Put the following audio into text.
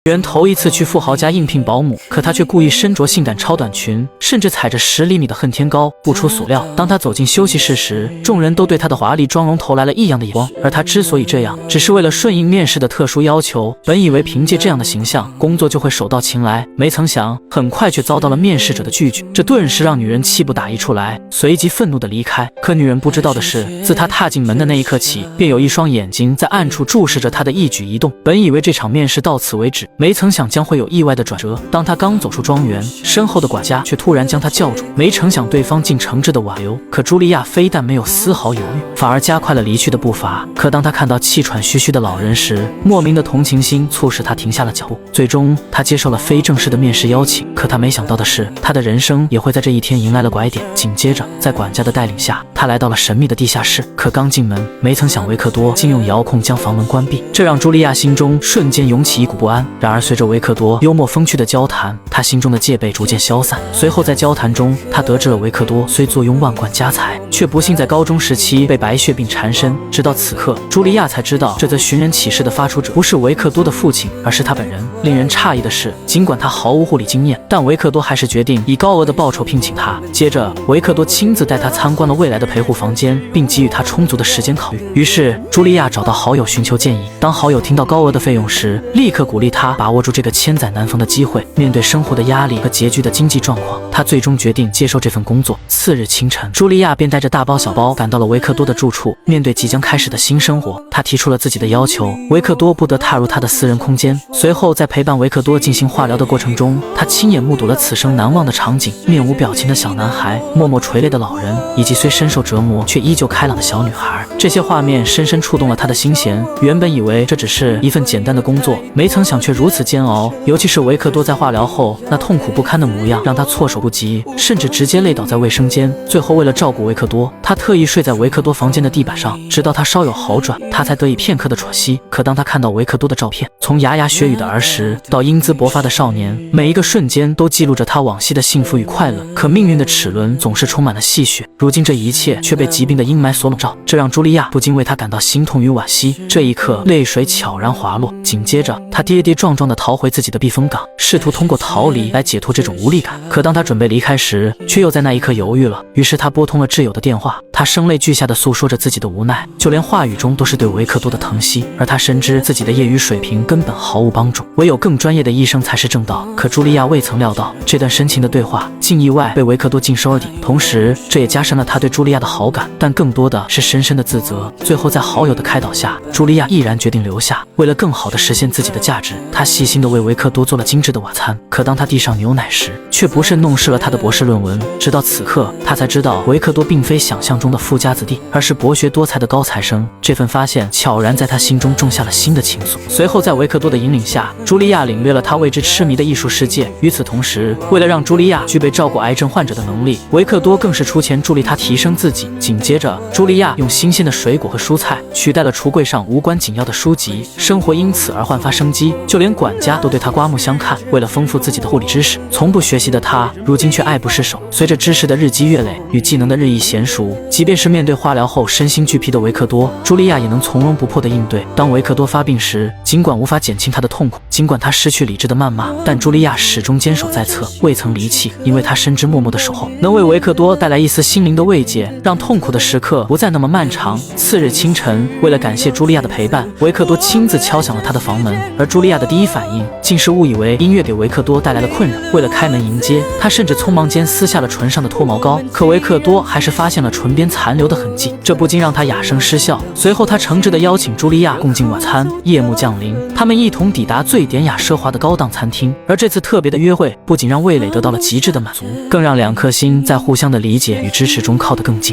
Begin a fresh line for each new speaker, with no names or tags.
女人头一次去富豪家应聘保姆，可她却故意身着性感超短裙，甚至踩着10厘米的恨天高。不出所料，当她走进休息室时，众人都对她的华丽妆容投来了异样的眼光。而她之所以这样，只是为了顺应面试的特殊要求。本以为凭借这样的形象，工作就会手到擒来，没曾想很快却遭到了面试者的拒绝，这顿时让女人气不打一处来，随即愤怒地离开。可女人不知道的是，自她踏进门的那一刻起，便有一双眼睛在暗处注视着她的一举一动。本以为这场面试到此为止，没曾想将会有意外的转折。当他刚走出庄园，身后的管家却突然将他叫住，没成想对方竟诚挚的挽留。可茱莉亚非但没有丝毫犹豫，反而加快了离去的步伐。可当他看到气喘吁吁的老人时，莫名的同情心促使他停下了脚步。最终，他接受了非正式的面试邀请。可他没想到的是，他的人生也会在这一天迎来了拐点。紧接着，在管家的带领下，他来到了神秘的地下室。可刚进门，没曾想维克多竟用遥控将房门关闭，这让茱莉亚心中瞬间涌起一股不安。然而随着维克多幽默风趣的交谈，他心中的戒备逐渐消散。随后在交谈中，他得知了维克多虽坐拥万贯家财，却不幸在高中时期被白血病缠身。直到此刻，茱莉亚才知道这则寻人启事的发出者不是维克多的父亲，而是他本人。令人诧异的是，尽管他毫无护理经验，但维克多还是决定以高额的报酬聘请他。接着，维克多亲自带他参观了未来的陪护房间，并给予他充足的时间考虑。于是，茱莉亚找到好友寻求建议。当好友听到高额的费用时，立刻鼓励他把握住这个千载难逢的机会。面对生活的压力和拮据的经济状况，他最终决定接受这份工作。次日清晨，茱莉亚便带着大包小包赶到了维克多的住处。面对即将开始的新生活，他提出了自己的要求，维克多不得踏入他的私人空间。随后，在陪伴维克多进行化疗的过程中，他亲眼目睹了此生难忘的场景：面无表情的小男孩，默默垂泪的老人，以及虽深受折磨却依旧开朗的小女孩。这些画面深深触动了他的心弦。原本以为这只是一份简单的工作，没曾想却如此煎熬。尤其是维克多在化疗后那痛苦不堪的模样，让他措手不及，甚至直接累倒在卫生间。最后为了照顾维克多，他特意睡在维克多房间的地板上，直到他稍有好转，他才得以片刻的喘息。可当他看到维克多的照片，从牙牙学语的儿时到英姿勃发的少年，每一个瞬间都记录着他往昔的幸福与快乐。可命运的齿轮总是充满了戏谑，如今这一切却被疾病的阴霾所笼罩，这让茱莉亚不禁为他感到心痛与惋惜。这一刻，泪水悄然滑落，紧接着他跌跌撞撞地逃回自己的避风港，试图通过逃离来解脱这种无力感。可当他准备离开时，却又在那一刻犹豫了。于是他拨通了挚友的电话，他声泪俱下地诉说着自己的无奈，就连话语中都是对维克多的疼惜。而他深知自己的业余水平根本毫无帮助，唯有更专业的医生才是正道。可茱莉亚未曾料到，这段深情的对话竟意外被维克多尽收耳底，同时这也加深了他对茱莉亚的好感，但更多的是深深的自责。最后在好友的开导下，茱莉亚毅然决定留下。为了更好地实现自己的价值，她细心地为维克多做了精致的晚餐。可当她递上牛奶时，却不慎弄湿了他的博士论文。直到此刻，她才知道维克多并非想象中的富家子弟，而是博学多才的高材生。这份发现悄然在她心中种下了新的情愫。随后在维克多的引领下，茱莉亚领略了他为之痴迷的艺术世界。与此同时，为了让茱莉亚具备照顾癌症患者的能力，维克多更是出钱助力她提升自己。紧接着，茱莉亚用新鲜的水果和蔬菜取代了橱柜上无关紧要的书籍，生活因此而焕发生机。就连管家都对她刮目相看。为了丰富自己的护理知识，从不学习的她如今却爱不释手。随着知识的日积月累与技能的日益娴熟，即便是面对化疗后身心俱疲的维克多，茱莉亚也能从容不迫地应对。当维克多发病时，尽管无法减轻他的痛苦，尽管他失去理智的谩骂，但茱莉亚始终坚守在侧，未曾离弃，因为他深知默默的守候能为维克多带来一丝心灵的慰藉，让痛苦的时刻不再那么漫长。次日清晨，为了感谢茱莉亚的陪伴，维克多亲自敲响了他的房门，而茱莉亚的第一反应竟是误以为音乐给维克多带来了困扰。为了开门迎接，他甚至匆忙间撕下了唇上的脱毛膏，可维克多还是发现了唇边残留的痕迹，这不禁让他哑声失笑。随后他诚挚地邀请茱莉亚共进晚餐。夜幕降临，他们一同抵达最典雅奢华的高档餐厅，而这次特别的约会不仅让味蕾得到了极致的满足，更让两颗心在互相的理解与支持中靠得更近。